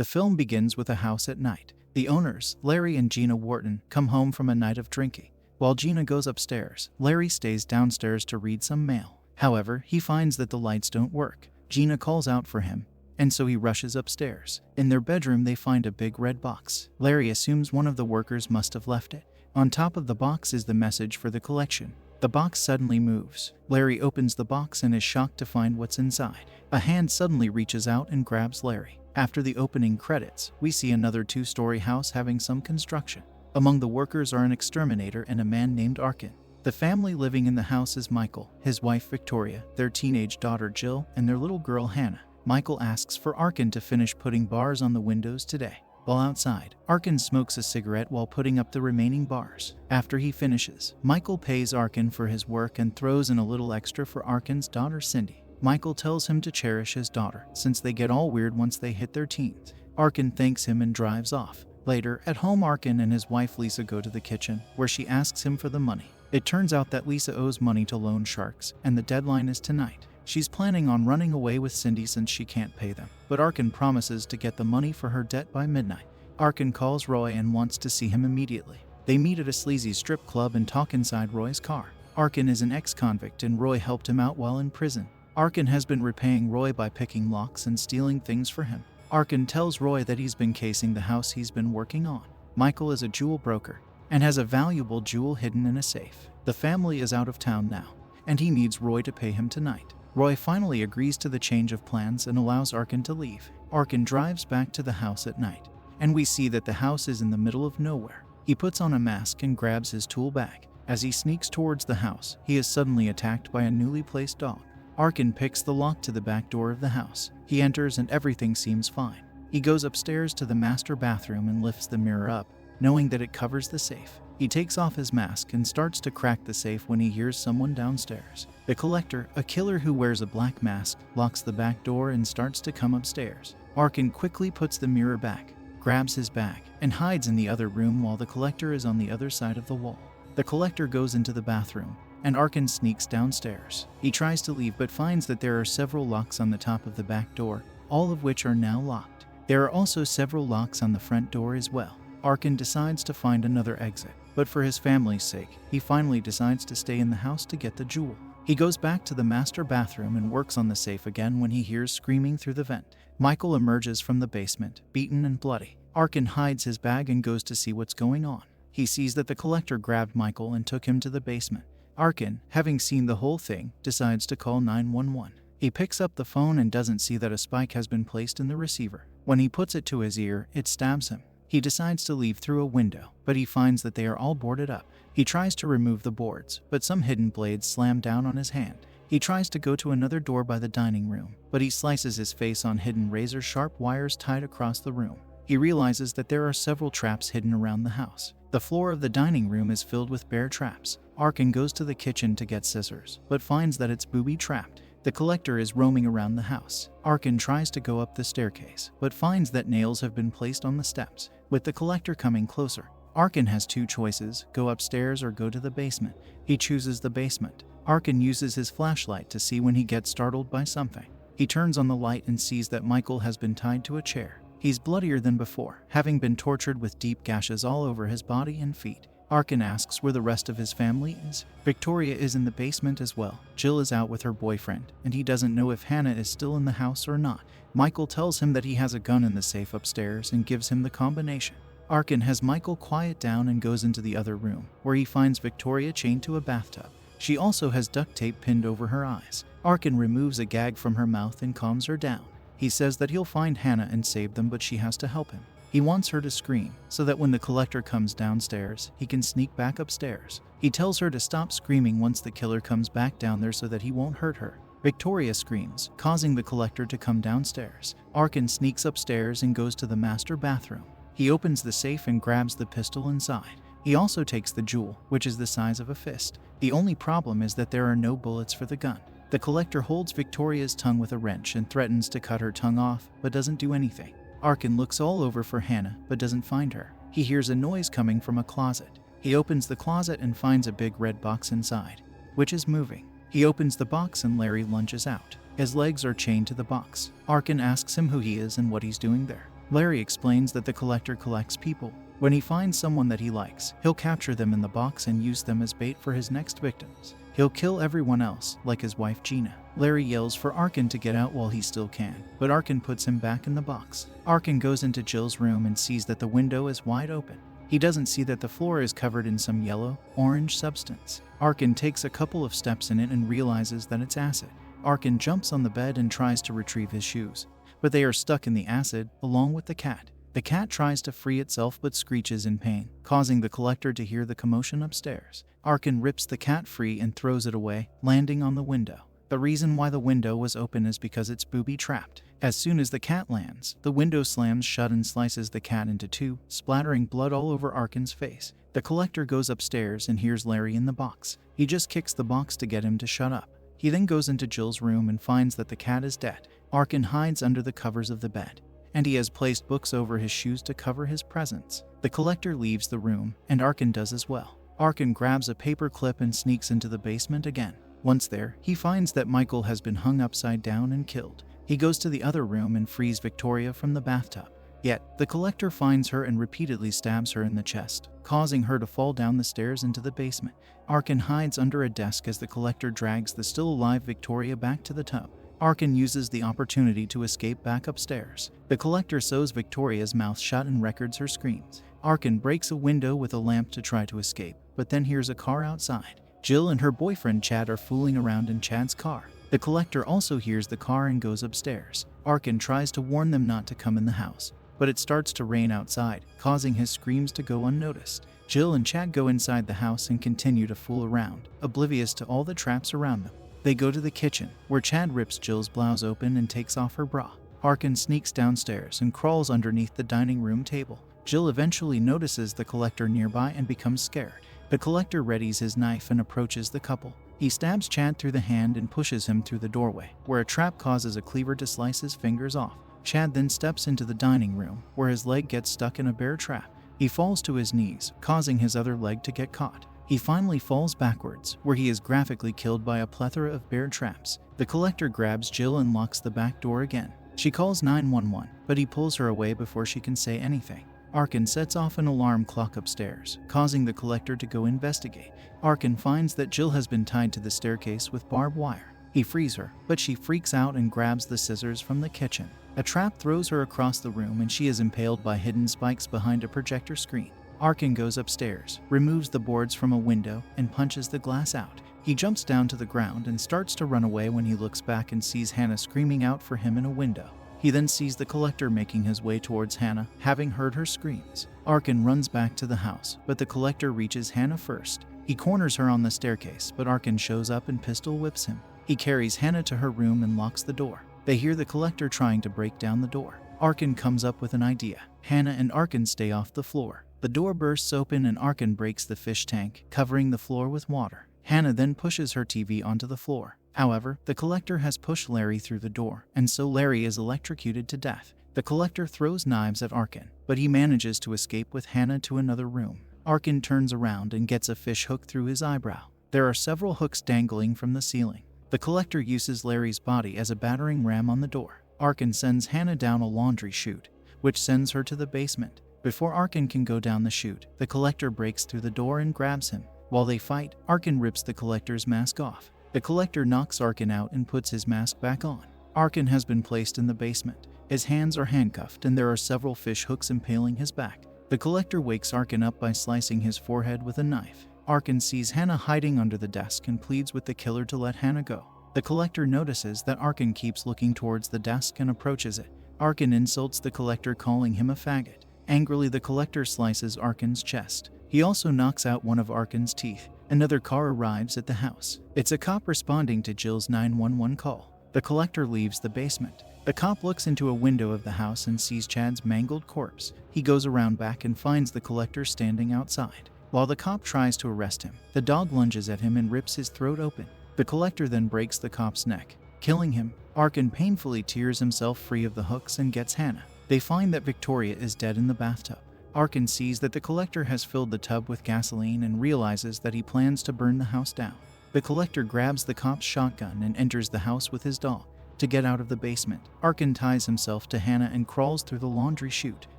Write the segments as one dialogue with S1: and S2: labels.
S1: The film begins with a house at night. The owners, Larry and Gina Wharton, come home from a night of drinking. While Gina goes upstairs, Larry stays downstairs to read some mail. However, he finds that the lights don't work. Gina calls out for him, and so he rushes upstairs. In their bedroom, they find a big red box. Larry assumes one of the workers must have left it. On top of the box is the message for the collection. The box suddenly moves. Larry opens the box and is shocked to find what's inside. A hand suddenly reaches out and grabs Larry. After the opening credits, we see another two-story house having some construction. Among the workers are an exterminator and a man named Arkin. The family living in the house is Michael, his wife Victoria, their teenage daughter Jill, and their little girl Hannah. Michael asks for Arkin to finish putting bars on the windows today. While outside, Arkin smokes a cigarette while putting up the remaining bars. After he finishes, Michael pays Arkin for his work and throws in a little extra for Arkin's daughter Cindy. Michael tells him to cherish his daughter, since they get all weird once they hit their teens. Arkin thanks him and drives off. Later, at home, Arkin and his wife Lisa go to the kitchen, where she asks him for the money. It turns out that Lisa owes money to loan sharks, and the deadline is tonight. She's planning on running away with Cindy since she can't pay them, but Arkin promises to get the money for her debt by midnight. Arkin calls Roy and wants to see him immediately. They meet at a sleazy strip club and talk inside Roy's car. Arkin is an ex-convict and Roy helped him out while in prison. Arkin has been repaying Roy by picking locks and stealing things for him. Arkin tells Roy that he's been casing the house he's been working on. Michael is a jewel broker and has a valuable jewel hidden in a safe. The family is out of town now, and he needs Roy to pay him tonight. Roy finally agrees to the change of plans and allows Arkin to leave. Arkin drives back to the house at night, and we see that the house is in the middle of nowhere. He puts on a mask and grabs his tool bag. As he sneaks towards the house, he is suddenly attacked by a newly placed dog. Arkin picks the lock to the back door of the house. He enters and everything seems fine. He goes upstairs to the master bathroom and lifts the mirror up, knowing that it covers the safe. He takes off his mask and starts to crack the safe when he hears someone downstairs. The collector, a killer who wears a black mask, locks the back door and starts to come upstairs. Arkin quickly puts the mirror back, grabs his bag, and hides in the other room while the collector is on the other side of the wall. The collector goes into the bathroom, and Arkin sneaks downstairs. He tries to leave but finds that there are several locks on the top of the back door, all of which are now locked. There are also several locks on the front door as well. Arkin decides to find another exit, but for his family's sake, he finally decides to stay in the house to get the jewel. He goes back to the master bathroom and works on the safe again when he hears screaming through the vent. Michael emerges from the basement, beaten and bloody. Arkin hides his bag and goes to see what's going on. He sees that the collector grabbed Michael and took him to the basement. Arkin, having seen the whole thing, decides to call 911. He picks up the phone and doesn't see that a spike has been placed in the receiver. When he puts it to his ear, it stabs him. He decides to leave through a window, but he finds that they are all boarded up. He tries to remove the boards, but some hidden blades slam down on his hand. He tries to go to another door by the dining room, but he slices his face on hidden razor-sharp wires tied across the room. He realizes that there are several traps hidden around the house. The floor of the dining room is filled with bear traps. Arkin goes to the kitchen to get scissors, but finds that it's booby-trapped. The collector is roaming around the house. Arkin tries to go up the staircase, but finds that nails have been placed on the steps. With the collector coming closer, Arkin has two choices: go upstairs or go to the basement. He chooses the basement. Arkin uses his flashlight to see when he gets startled by something. He turns on the light and sees that Michael has been tied to a chair. He's bloodier than before, having been tortured with deep gashes all over his body and feet. Arkin asks where the rest of his family is. Victoria is in the basement as well. Jill is out with her boyfriend, and he doesn't know if Hannah is still in the house or not. Michael tells him that he has a gun in the safe upstairs and gives him the combination. Arkin has Michael quiet down and goes into the other room, where he finds Victoria chained to a bathtub. She also has duct tape pinned over her eyes. Arkin removes a gag from her mouth and calms her down. He says that he'll find Hannah and save them, but she has to help him. He wants her to scream, so that when the collector comes downstairs, he can sneak back upstairs. He tells her to stop screaming once the killer comes back down there so that he won't hurt her. Victoria screams, causing the collector to come downstairs. Arkin sneaks upstairs and goes to the master bathroom. He opens the safe and grabs the pistol inside. He also takes the jewel, which is the size of a fist. The only problem is that there are no bullets for the gun. The collector holds Victoria's tongue with a wrench and threatens to cut her tongue off, but doesn't do anything. Arkin looks all over for Hannah, but doesn't find her. He hears a noise coming from a closet. He opens the closet and finds a big red box inside, which is moving. He opens the box and Larry lunges out. His legs are chained to the box. Arkin asks him who he is and what he's doing there. Larry explains that the collector collects people. When he finds someone that he likes, he'll capture them in the box and use them as bait for his next victims. He'll kill everyone else, like his wife Gina. Larry yells for Arkin to get out while he still can, but Arkin puts him back in the box. Arkin goes into Jill's room and sees that the window is wide open. He doesn't see that the floor is covered in some yellow-orange substance. Arkin takes a couple of steps in it and realizes that it's acid. Arkin jumps on the bed and tries to retrieve his shoes, but they are stuck in the acid along with the cat. The cat tries to free itself but screeches in pain, causing the collector to hear the commotion upstairs. Arkin rips the cat free and throws it away, landing on the window. The reason why the window was open is because it's booby-trapped. As soon as the cat lands, the window slams shut and slices the cat into two, splattering blood all over Arkin's face. The collector goes upstairs and hears Larry in the box. He just kicks the box to get him to shut up. He then goes into Jill's room and finds that the cat is dead. Arkin hides under the covers of the bed, and he has placed books over his shoes to cover his presence. The collector leaves the room, and Arkin does as well. Arkin grabs a paper clip and sneaks into the basement again. Once there, he finds that Michael has been hung upside down and killed. He goes to the other room and frees Victoria from the bathtub. Yet, the collector finds her and repeatedly stabs her in the chest, causing her to fall down the stairs into the basement. Arkin hides under a desk as the collector drags the still-alive Victoria back to the tub. Arkin uses the opportunity to escape back upstairs. The collector sews Victoria's mouth shut and records her screams. Arkin breaks a window with a lamp to try to escape, but then hears a car outside. Jill and her boyfriend Chad are fooling around in Chad's car. The collector also hears the car and goes upstairs. Arkin tries to warn them not to come in the house, but it starts to rain outside, causing his screams to go unnoticed. Jill and Chad go inside the house and continue to fool around, oblivious to all the traps around them. They go to the kitchen, where Chad rips Jill's blouse open and takes off her bra. Arkin sneaks downstairs and crawls underneath the dining room table. Jill eventually notices the collector nearby and becomes scared. The collector readies his knife and approaches the couple. He stabs Chad through the hand and pushes him through the doorway, where a trap causes a cleaver to slice his fingers off. Chad then steps into the dining room, where his leg gets stuck in a bear trap. He falls to his knees, causing his other leg to get caught. He finally falls backwards, where he is graphically killed by a plethora of bear traps. The collector grabs Jill and locks the back door again. She calls 911, but he pulls her away before she can say anything. Arkin sets off an alarm clock upstairs, causing the collector to go investigate. Arkin finds that Jill has been tied to the staircase with barbed wire. He frees her, but she freaks out and grabs the scissors from the kitchen. A trap throws her across the room and she is impaled by hidden spikes behind a projector screen. Arkin goes upstairs, removes the boards from a window, and punches the glass out. He jumps down to the ground and starts to run away when he looks back and sees Hannah screaming out for him in a window. He then sees the collector making his way towards Hannah, having heard her screams. Arkin runs back to the house, but the collector reaches Hannah first. He corners her on the staircase, but Arkin shows up and pistol whips him. He carries Hannah to her room and locks the door. They hear the collector trying to break down the door. Arkin comes up with an idea. Hannah and Arkin stay off the floor. The door bursts open and Arkin breaks the fish tank, covering the floor with water. Hannah then pushes her TV onto the floor. However, the collector has pushed Larry through the door, and so Larry is electrocuted to death. The collector throws knives at Arkin, but he manages to escape with Hannah to another room. Arkin turns around and gets a fish hook through his eyebrow. There are several hooks dangling from the ceiling. The collector uses Larry's body as a battering ram on the door. Arkin sends Hannah down a laundry chute, which sends her to the basement. Before Arkin can go down the chute, the collector breaks through the door and grabs him. While they fight, Arkin rips the collector's mask off. The collector knocks Arkin out and puts his mask back on. Arkin has been placed in the basement. His hands are handcuffed and there are several fish hooks impaling his back. The collector wakes Arkin up by slicing his forehead with a knife. Arkin sees Hannah hiding under the desk and pleads with the killer to let Hannah go. The collector notices that Arkin keeps looking towards the desk and approaches it. Arkin insults the collector, calling him a faggot. Angrily, the collector slices Arkin's chest. He also knocks out one of Arkin's teeth. Another car arrives at the house. It's a cop responding to Jill's 911 call. The collector leaves the basement. The cop looks into a window of the house and sees Chad's mangled corpse. He goes around back and finds the collector standing outside. While the cop tries to arrest him, the dog lunges at him and rips his throat open. The collector then breaks the cop's neck, killing him. Arkin painfully tears himself free of the hooks and gets Hannah. They find that Victoria is dead in the bathtub. Arkin sees that the collector has filled the tub with gasoline and realizes that he plans to burn the house down. The collector grabs the cop's shotgun and enters the house with his dog. To get out of the basement, Arkin ties himself to Hannah and crawls through the laundry chute.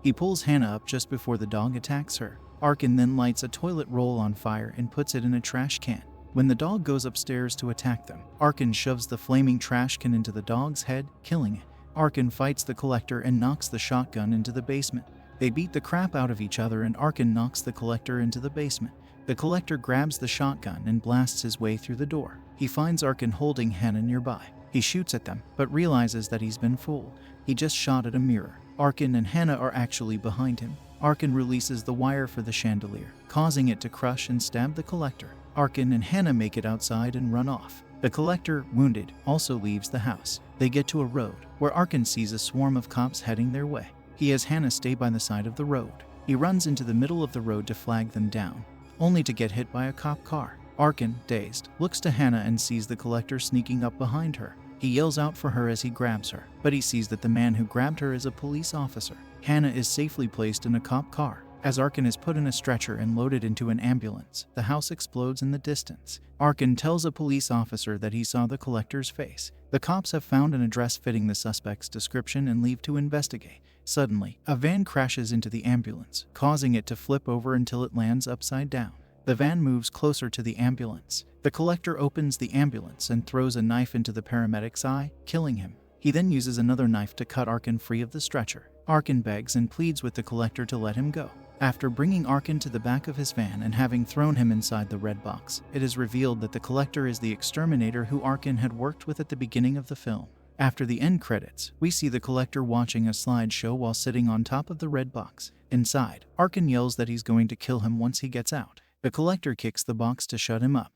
S1: He pulls Hannah up just before the dog attacks her. Arkin then lights a toilet roll on fire and puts it in a trash can. When the dog goes upstairs to attack them, Arkin shoves the flaming trash can into the dog's head, killing it. Arkin fights the collector and knocks the shotgun into the basement. They beat the crap out of each other and Arkin knocks the collector into the basement. The collector grabs the shotgun and blasts his way through the door. He finds Arkin holding Hannah nearby. He shoots at them, but realizes that he's been fooled. He just shot at a mirror. Arkin and Hannah are actually behind him. Arkin releases the wire for the chandelier, causing it to crush and stab the collector. Arkin and Hannah make it outside and run off. The collector, wounded, also leaves the house. They get to a road, where Arkin sees a swarm of cops heading their way. He has Hannah stay by the side of the road. He runs into the middle of the road to flag them down, only to get hit by a cop car. Arkin, dazed, looks to Hannah and sees the collector sneaking up behind her. He yells out for her as he grabs her, but he sees that the man who grabbed her is a police officer. Hannah is safely placed in a cop car. As Arkin is put in a stretcher and loaded into an ambulance, the house explodes in the distance. Arkin tells a police officer that he saw the collector's face. The cops have found an address fitting the suspect's description and leave to investigate. Suddenly, a van crashes into the ambulance, causing it to flip over until it lands upside down. The van moves closer to the ambulance. The collector opens the ambulance and throws a knife into the paramedic's eye, killing him. He then uses another knife to cut Arkin free of the stretcher. Arkin begs and pleads with the collector to let him go. After bringing Arkin to the back of his van and having thrown him inside the red box, it is revealed that the collector is the exterminator who Arkin had worked with at the beginning of the film. After the end credits, we see the collector watching a slideshow while sitting on top of the red box. Inside, Arkin yells that he's going to kill him once he gets out. The collector kicks the box to shut him up.